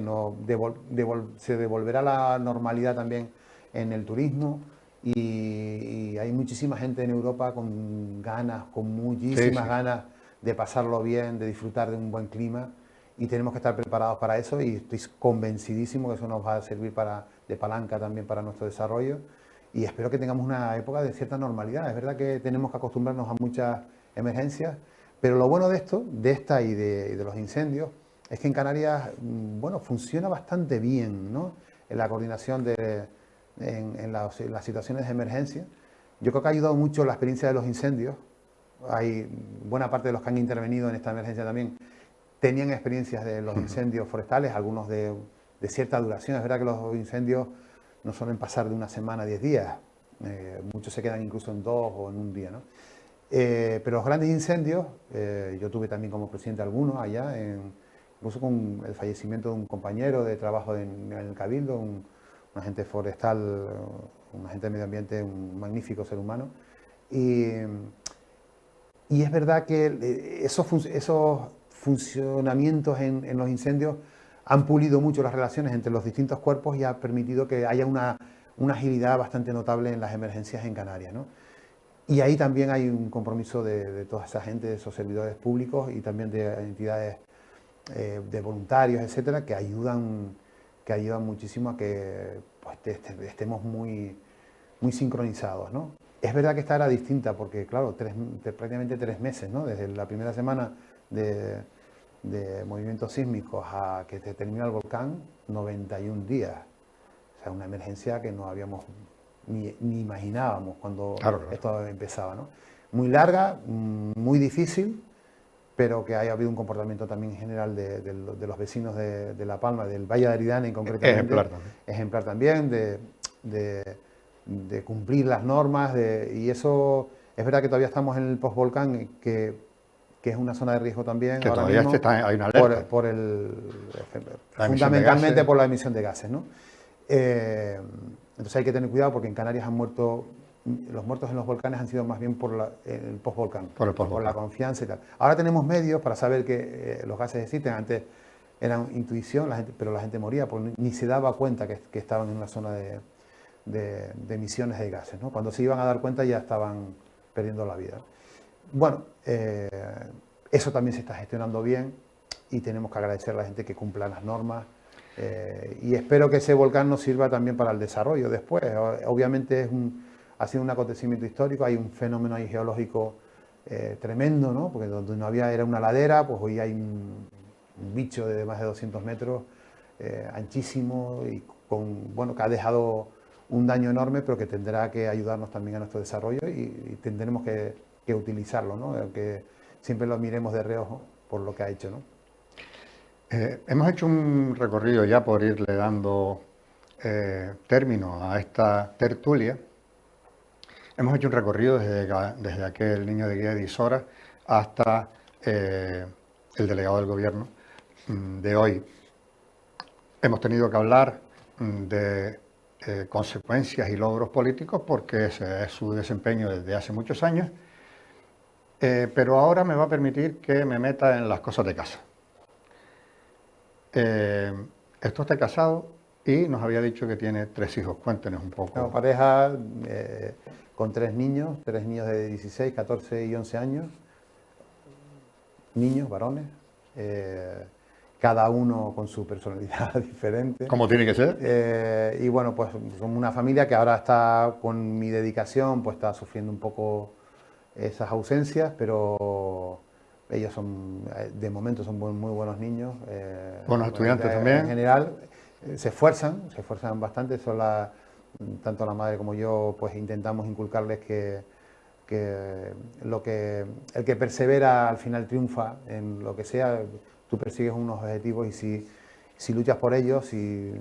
se devolverá la normalidad también en el turismo y hay muchísima gente en Europa con ganas, con muchísimas ganas de pasarlo bien, de disfrutar de un buen clima y tenemos que estar preparados para eso y estoy convencidísimo que eso nos va a servir de palanca también para nuestro desarrollo. Y espero que tengamos una época de cierta normalidad. Es verdad que tenemos que acostumbrarnos a muchas emergencias, pero lo bueno de esta y de los incendios, es que en Canarias, bueno, funciona bastante bien, ¿no? En la coordinación en las situaciones de emergencia. Yo creo que ha ayudado mucho la experiencia de los incendios hay buena parte de los que han intervenido en esta emergencia también tenían experiencias de los incendios forestales, algunos de cierta duración. Es verdad que los incendios no suelen pasar de una semana a 10 días, muchos se quedan incluso en 2 o en un día, ¿no? Pero los grandes incendios, yo tuve también como presidente algunos allá, incluso con el fallecimiento de un compañero de trabajo en el Cabildo, un agente forestal, un agente de medio ambiente, un magnífico ser humano. Y es verdad que esos funcionamientos en los incendios han pulido mucho las relaciones entre los distintos cuerpos y ha permitido que haya una agilidad bastante notable en las emergencias en Canarias, ¿no? Y ahí también hay un compromiso de toda esa gente, de esos servidores públicos y también de entidades de voluntarios, etcétera, que ayudan muchísimo a que pues, estemos muy sincronizados, ¿no? Es verdad que esta era distinta porque, claro, prácticamente 3 meses, ¿no? Desde la primera semana de movimientos sísmicos a que se termina el volcán, 91 días. O sea, una emergencia que no habíamos ni imaginábamos cuando esto empezaba, ¿no? Muy larga, muy difícil, pero que haya habido un comportamiento también en general de los vecinos de La Palma, del Valle de Aridane en concretamente. Ejemplar también, de cumplir las normas, y eso es verdad que todavía estamos en el postvolcán, que es una zona de riesgo también. Que ahora todavía mismo, hay una alerta. Fundamentalmente por la emisión de gases, ¿no? Entonces hay que tener cuidado porque en Canarias los muertos en los volcanes han sido más bien por el postvolcán, por la confianza y tal. Ahora tenemos medios para saber que los gases existen. Antes eran intuición, pero la gente moría porque ni se daba cuenta que estaban en una zona de emisiones de gases, ¿no? Cuando se iban a dar cuenta ya estaban perdiendo la vida. Bueno, eso también se está gestionando bien y tenemos que agradecer a la gente que cumpla las normas. Y espero que ese volcán nos sirva también para el desarrollo después. Obviamente ha sido un acontecimiento histórico, hay un fenómeno ahí geológico tremendo, ¿no? Porque donde no había era una ladera, pues hoy hay un bicho de más de 200 metros, anchísimo, y que ha dejado un daño enorme, pero que tendrá que ayudarnos también a nuestro desarrollo y tendremos que utilizarlo, ¿no? Que siempre lo miremos de reojo por lo que ha hecho, ¿no? Hemos hecho un recorrido ya por irle dando término a esta tertulia. Hemos hecho un recorrido desde aquel niño de guía de Isora hasta el delegado del gobierno de hoy. Hemos tenido que hablar de consecuencias y logros políticos porque ese es su desempeño desde hace muchos años, pero ahora me va a permitir que me meta en las cosas de casa. Esto está casado y nos había dicho que tiene 3 hijos. Cuéntenos un poco. Una pareja con 3 niños de 16, 14 y 11 años, niños, varones, cada uno con su personalidad diferente. ¿Cómo tiene que ser? Y bueno, pues somos una familia que ahora está con mi dedicación, pues está sufriendo un poco esas ausencias, pero ellos de momento son muy buenos niños. Buenos estudiantes también. En general, se esfuerzan bastante. Tanto la madre como yo, pues intentamos inculcarles que el que persevera al final triunfa en lo que sea. Tú persigues unos objetivos y si luchas por ellos, si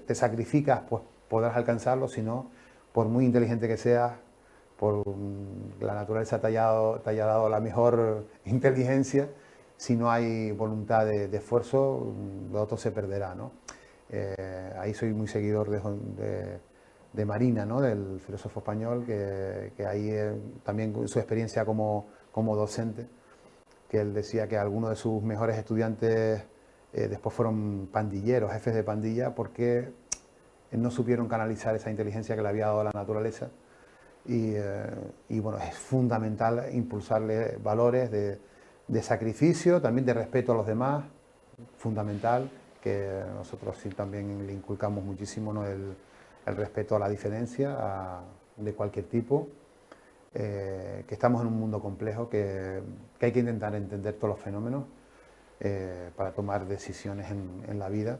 te sacrificas, pues podrás alcanzarlos. Si no, por muy inteligente que seas, por la naturaleza te haya dado la mejor inteligencia, si no hay voluntad de esfuerzo, lo otro se perderá, ¿no? Ahí soy muy seguidor de Marina, ¿no? Del filósofo español, que ahí también su experiencia como docente, que él decía que algunos de sus mejores estudiantes después fueron pandilleros, jefes de pandilla, porque no supieron canalizar esa inteligencia que le había dado la naturaleza. Y bueno, es fundamental impulsarle valores de sacrificio, también de respeto a los demás, fundamental, que nosotros sí también le inculcamos muchísimo, ¿no? El respeto a la diferencia de cualquier tipo, que estamos en un mundo complejo, que hay que intentar entender todos los fenómenos para tomar decisiones en la vida,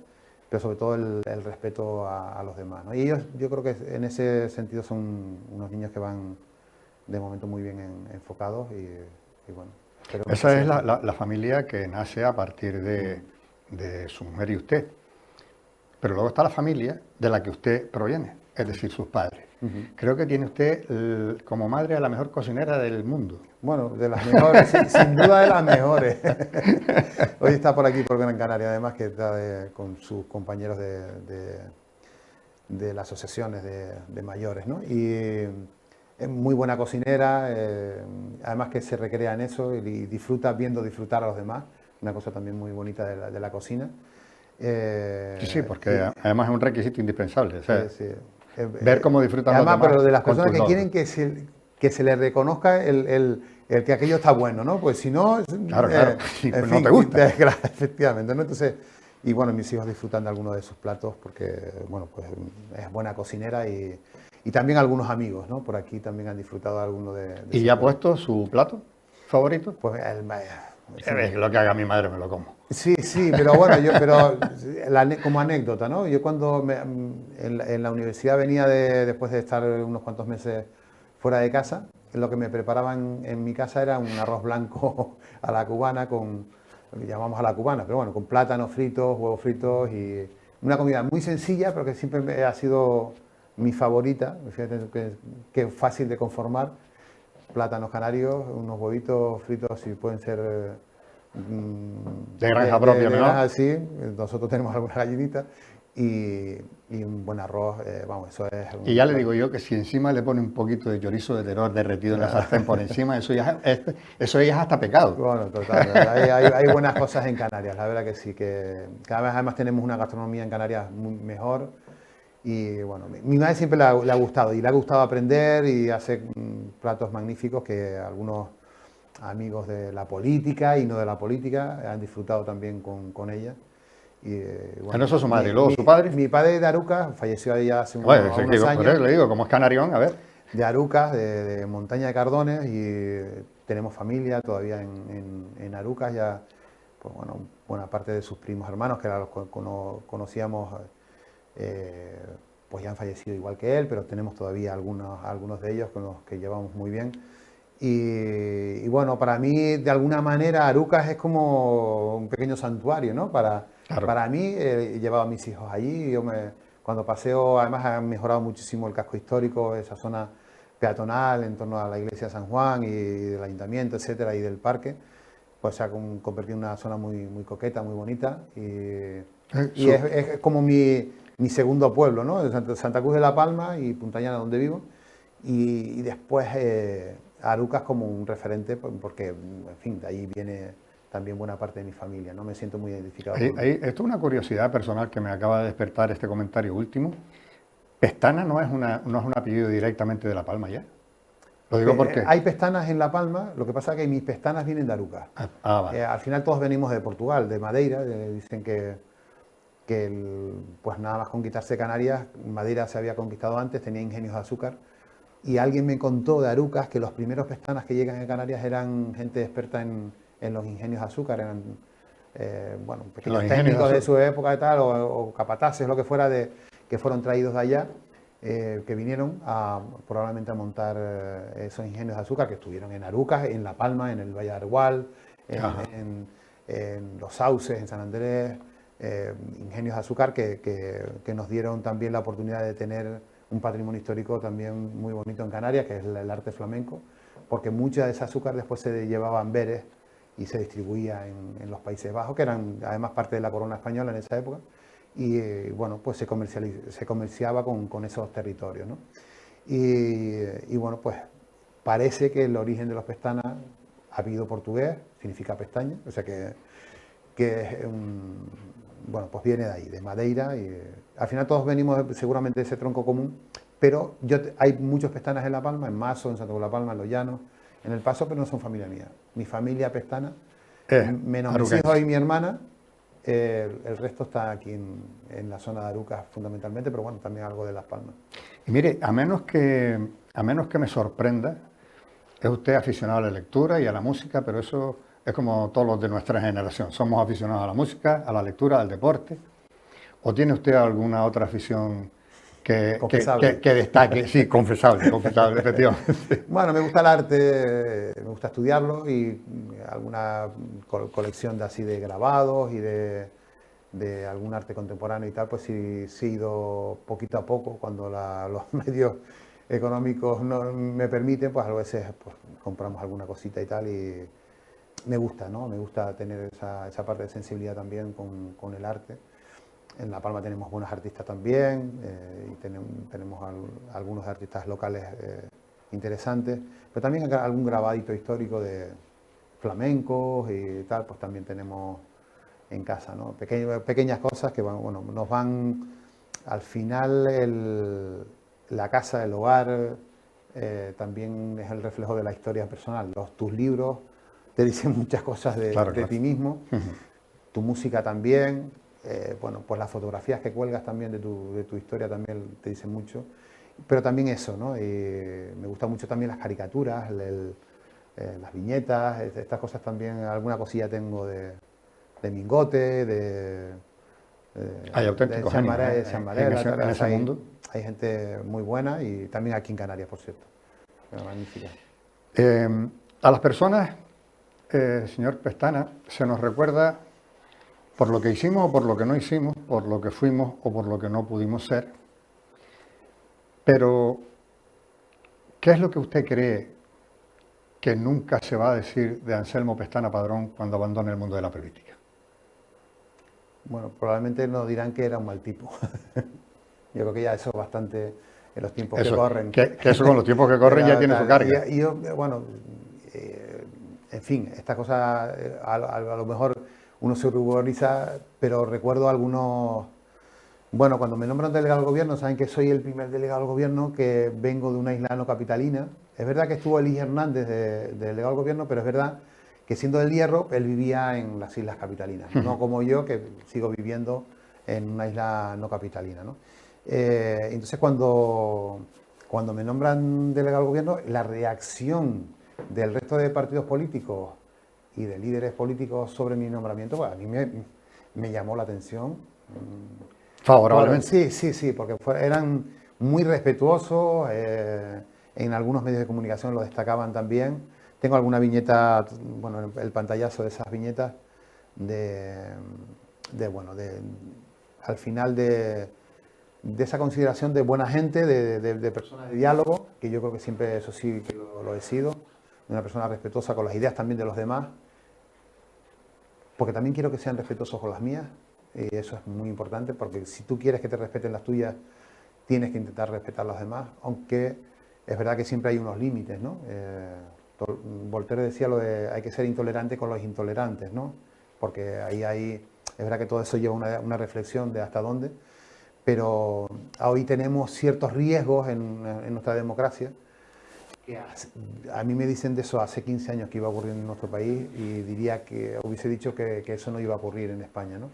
pero sobre todo el respeto a los demás, ¿no? Y ellos, yo creo que en ese sentido son unos niños que van de momento muy bien enfocados y bueno. Espero que Esa es sea- la familia que nace a partir de su mujer y usted. Pero luego está la familia de la que usted proviene, es decir, sus padres. Ujú. Creo que tiene usted como madre a la mejor cocinera del mundo. Bueno, de las mejores, sin duda de las mejores. Hoy está por aquí, por Gran Canaria, además, que está con sus compañeros de las asociaciones de mayores, ¿no? Y es muy buena cocinera, además que se recrea en eso y disfruta viendo disfrutar a los demás, una cosa también muy bonita de la cocina. Sí, sí, porque Y- además es un requisito indispensable. O sea, sí, sí. ver cómo disfrutan los Además, demás pero de las con personas tus que logros. quieren que se les reconozca el que aquello está bueno, ¿no? Pues si no, Claro, claro. Y en pues no fin, te gusta. claro, efectivamente, ¿no? Entonces, y bueno, mis hijos disfrutan de algunos de sus platos porque, bueno, pues es buena cocinera y también algunos amigos, ¿no? Por aquí también han disfrutado de algunos de ¿Y sus ya ha platos. puesto su plato favorito? Pues en fin, Lo que haga mi madre me lo como. sí, sí, pero bueno, pero como anécdota, ¿no? Yo cuando en la universidad venía después de estar unos cuantos meses fuera de casa, lo que me preparaban en mi casa era un arroz blanco a la cubana con, lo que llamamos a la cubana, pero bueno, con plátanos fritos, huevos fritos y una comida muy sencilla, pero que siempre ha sido mi favorita, fíjate que es fácil de conformar, plátanos canarios, unos huevitos fritos si pueden ser De granja propia, de ¿no? granja, sí, nosotros tenemos algunas gallinitas y un buen arroz, vamos, eso es Y ya le digo yo que si encima le pone un poquito de chorizo de teror derretido en la sartén por encima, eso ya es hasta pecado. Bueno, total, hay buenas cosas en Canarias, la verdad que sí, que cada vez además tenemos una gastronomía en Canarias mejor y bueno, mi madre siempre le ha gustado y le ha gustado aprender y hace platos magníficos que algunos amigos de la política y no de la política han disfrutado también con ella. Y Bueno, eso es su madre. ¿Y luego mi, su padre? mi padre de Arucas falleció ahí hace Bueno, unos por eso años, le digo, como es canarión, a ver. de Arucas, de Montaña de Cardones, y tenemos familia todavía en Arucas, ya, pues bueno, buena parte de sus primos hermanos, que eran los que conocíamos, eh, pues ya han fallecido igual que él, pero tenemos todavía algunos de ellos con los que llevamos muy bien. Y bueno, para mí, de alguna manera, Arucas es como un pequeño santuario, ¿no? Claro. Para mí, he llevado a mis hijos allí. Cuando paseo, además, han mejorado muchísimo el casco histórico, esa zona peatonal en torno a la iglesia de San Juan y del ayuntamiento, etcétera, y del parque. Pues se ha convertido en una zona muy, muy coqueta, muy bonita. Y es como mi segundo pueblo, ¿no? Santa Cruz de la Palma y Punta Llana, donde vivo. Y después Arucas como un referente, porque, en fin, de ahí viene también buena parte de mi familia, ¿no? Me siento muy identificado con... Esto es una curiosidad personal que me acaba de despertar este comentario último. Pestana no es un apellido directamente de La Palma ya. Lo digo porque... Hay pestanas en La Palma, lo que pasa es que mis pestanas vienen de Arucas. Vale. Al final todos venimos de Portugal, de Madeira, dicen pues nada más conquistarse Canarias, Madeira se había conquistado antes, tenía ingenios de azúcar, y alguien me contó de Arucas que los primeros pestanas que llegan a Canarias eran gente experta en los ingenios de azúcar, eran bueno, pequeños técnicos de su época y tal, o capataces, lo que fuera, que fueron traídos de allá, que vinieron probablemente a montar esos ingenios de azúcar que estuvieron en Arucas, en La Palma, en el Valle de Argual, en Los Sauces, en San Andrés, ingenios de azúcar que nos dieron también la oportunidad de tener un patrimonio histórico también muy bonito en Canarias, que es el arte flamenco, porque mucha de ese azúcar después se llevaba a Amberes y se distribuía en los Países Bajos, que eran además parte de la corona española en esa época, y bueno, pues se comerciaba con esos territorios, ¿no? Y bueno, pues parece que el origen de los pestanas ha habido portugués, significa pestaña, o sea que es bueno, pues viene de ahí, de Madeira, y al final todos venimos seguramente de ese tronco común, pero hay muchos pestanas en La Palma, en Mazo, en Santa Cruz de La Palma, en Los Llanos, en El Paso, pero no son familia mía. Mi familia pestana, menos mis hijos y mi hermana, el resto está aquí en la zona de Arucas fundamentalmente, pero bueno, también algo de Las Palmas. Y mire, a menos que me sorprenda, es usted aficionado a la lectura y a la música, pero eso es como todos los de nuestra generación. Somos aficionados a la música, a la lectura, al deporte. ¿O tiene usted alguna otra afición Confesable. que destaque. Sí, confesable, efectivamente. Bueno, me gusta el arte, me gusta estudiarlo y alguna colección de así de grabados y de algún arte contemporáneo y tal, pues sí he ido poquito a poco cuando los medios económicos no me permiten, pues a veces pues, compramos alguna cosita y tal y me gusta, ¿no? Me gusta tener esa parte de sensibilidad también con el arte. En La Palma tenemos buenos artistas también y tenemos algunos artistas locales interesantes, pero también algún grabadito histórico de flamencos y tal, pues también tenemos en casa, ¿no? Pequeñas cosas que bueno, nos van al final la casa, el hogar, también es el reflejo de la historia personal. Tus libros te dicen muchas cosas Claro, de claro. ti mismo, tu música también, bueno, pues las fotografías que cuelgas también de tu historia también te dicen mucho, pero también eso, ¿no? Me gustan mucho también las caricaturas, las viñetas, estas cosas también, alguna cosilla tengo de Mingote, Hay de auténticos genios Chambarella, en ese mundo. hay gente muy buena y también aquí en Canarias, por cierto, magnífica. A las personas, señor Pestana, se nos recuerda por lo que hicimos o por lo que no hicimos, por lo que fuimos o por lo que no pudimos ser. Pero, ¿qué es lo que usted cree que nunca se va a decir de Anselmo Pestana Padrón cuando abandone el mundo de la política? Bueno, probablemente nos dirán que era un mal tipo. Yo creo que ya eso es bastante en los tiempos que corren. Que eso con los tiempos que corren ya tiene su carga. Y yo, bueno, en fin, estas cosas a lo mejor uno se ruboriza, pero recuerdo algunos. Bueno, cuando me nombran delegado al gobierno, saben que soy el primer delegado al gobierno que vengo de una isla no capitalina. Es verdad que estuvo Elige Hernández de delegado al gobierno, pero es verdad que siendo del Hierro, él vivía en las islas capitalinas, no como yo, que sigo viviendo en una isla no capitalina, ¿no? Entonces, cuando me nombran delegado al gobierno, la reacción del resto de partidos políticos y de líderes políticos sobre mi nombramiento, pues a mí me llamó la atención. Favorablemente. Sí, porque eran muy respetuosos, en algunos medios de comunicación lo destacaban también. Tengo alguna viñeta, bueno, el pantallazo de esas viñetas al final de esa consideración de buena gente, de personas de diálogo, que yo creo que siempre eso sí que lo he sido, de una persona respetuosa con las ideas también de los demás, porque también quiero que sean respetuosos con las mías, y eso es muy importante, porque si tú quieres que te respeten las tuyas, tienes que intentar respetar las demás, aunque es verdad que siempre hay unos límites, ¿no? Voltaire decía lo de hay que ser intolerante con los intolerantes, ¿no? Porque es verdad que todo eso lleva una reflexión de hasta dónde, pero hoy tenemos ciertos riesgos en nuestra democracia. Que a mí me dicen de eso hace 15 años que iba a ocurrir en nuestro país y diría que hubiese dicho que eso no iba a ocurrir en España, ¿no?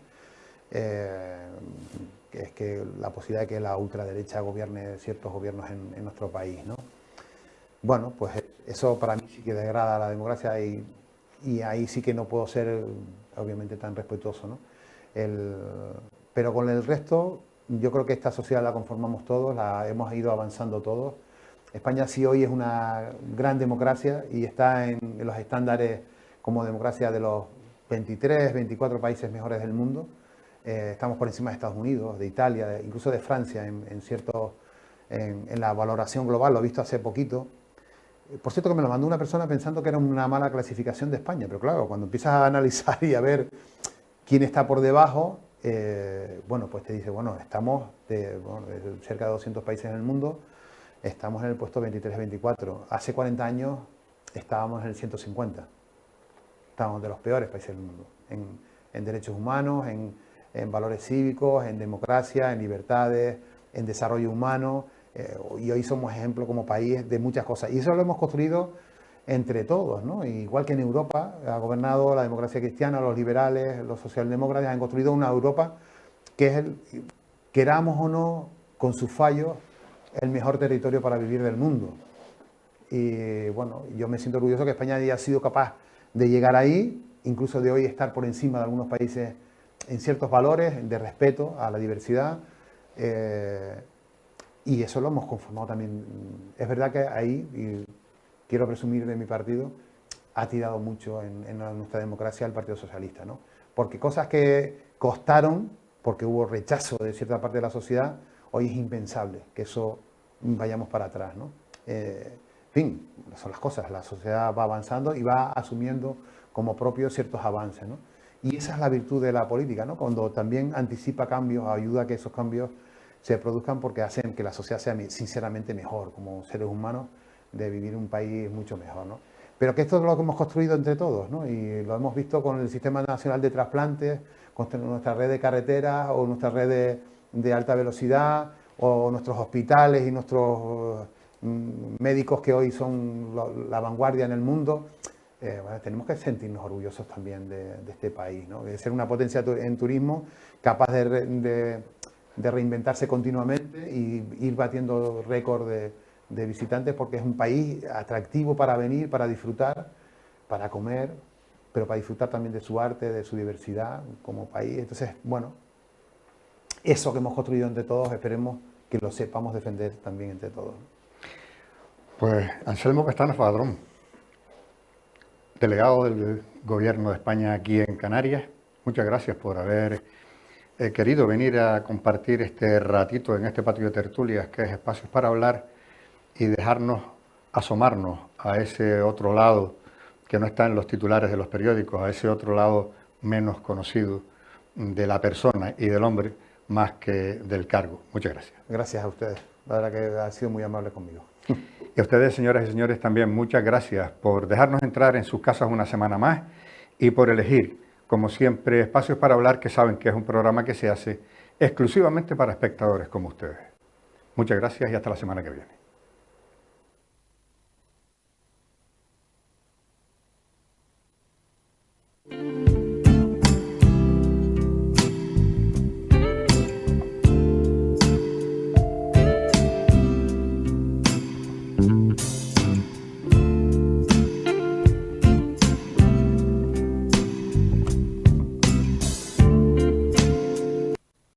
Que es que la posibilidad de que la ultraderecha gobierne ciertos gobiernos en nuestro país, ¿no? Bueno, pues eso para mí sí que degrada la democracia y ahí sí que no puedo ser obviamente tan respetuoso, ¿no? Pero con el resto yo creo que esta sociedad la conformamos todos, la hemos ido avanzando todos. España sí hoy es una gran democracia y está en los estándares como democracia de los 23, 24 países mejores del mundo. Estamos por encima de Estados Unidos, de Italia, incluso de Francia en la valoración global, lo he visto hace poquito. Por cierto que me lo mandó una persona pensando que era una mala clasificación de España, pero claro, cuando empiezas a analizar y a ver quién está por debajo, bueno, pues te dice, bueno, estamos de cerca de 200 países en el mundo, estamos en el puesto 23-24. Hace 40 años estábamos en el 150. Estábamos de los peores países del mundo, en derechos humanos, en valores cívicos, en democracia, en libertades, en desarrollo humano. Y hoy somos ejemplo como país de muchas cosas. Y eso lo hemos construido entre todos, ¿no? Igual que en Europa ha gobernado la democracia cristiana, los liberales, los socialdemócratas han construido una Europa que es, queramos o no, con sus fallos, el mejor territorio para vivir del mundo. Y bueno, yo me siento orgulloso que España haya sido capaz de llegar ahí, incluso de hoy estar por encima de algunos países en ciertos valores de respeto a la diversidad. Y eso lo hemos conformado también. Es verdad que ahí, y quiero presumir de mi partido, ha tirado mucho en nuestra democracia el Partido Socialista, ¿no? Porque cosas que costaron, porque hubo rechazo de cierta parte de la sociedad, hoy es impensable que eso vayamos para atrás, ¿no? En fin, son las cosas, la sociedad va avanzando y va asumiendo como propio ciertos avances, ¿no? Y esa es la virtud de la política, ¿no? Cuando también anticipa cambios, ayuda a que esos cambios se produzcan porque hacen que la sociedad sea sinceramente mejor, como seres humanos, de vivir un país mucho mejor, ¿no? Pero que esto es lo que hemos construido entre todos, ¿no? Y lo hemos visto con el Sistema Nacional de Trasplantes, con nuestra red de carreteras o nuestra red de alta velocidad o nuestros hospitales y nuestros médicos que hoy son la vanguardia en el mundo. Bueno, tenemos que sentirnos orgullosos también de este país, ¿no? De ser una potencia en turismo capaz de reinventarse continuamente y ir batiendo récord de visitantes, porque es un país atractivo para venir, para disfrutar, para comer, pero para disfrutar también de su arte, de su diversidad como país. Entonces, bueno, eso que hemos construido entre todos, esperemos que lo sepamos defender también entre todos. Pues Anselmo Pestanas Padrón, delegado del Gobierno de España aquí en Canarias, muchas gracias por haber querido venir a compartir este ratito en este patio de tertulias, que es Espacios para Hablar, y dejarnos asomarnos a ese otro lado que no está en los titulares de los periódicos, a ese otro lado menos conocido de la persona y del hombre más que del cargo. Muchas gracias. Gracias a ustedes, la verdad que han sido muy amables conmigo. Y a ustedes, señoras y señores, también muchas gracias por dejarnos entrar en sus casas una semana más y por elegir, como siempre, Espacios para Hablar, que saben que es un programa que se hace exclusivamente para espectadores como ustedes. Muchas gracias y hasta la semana que viene.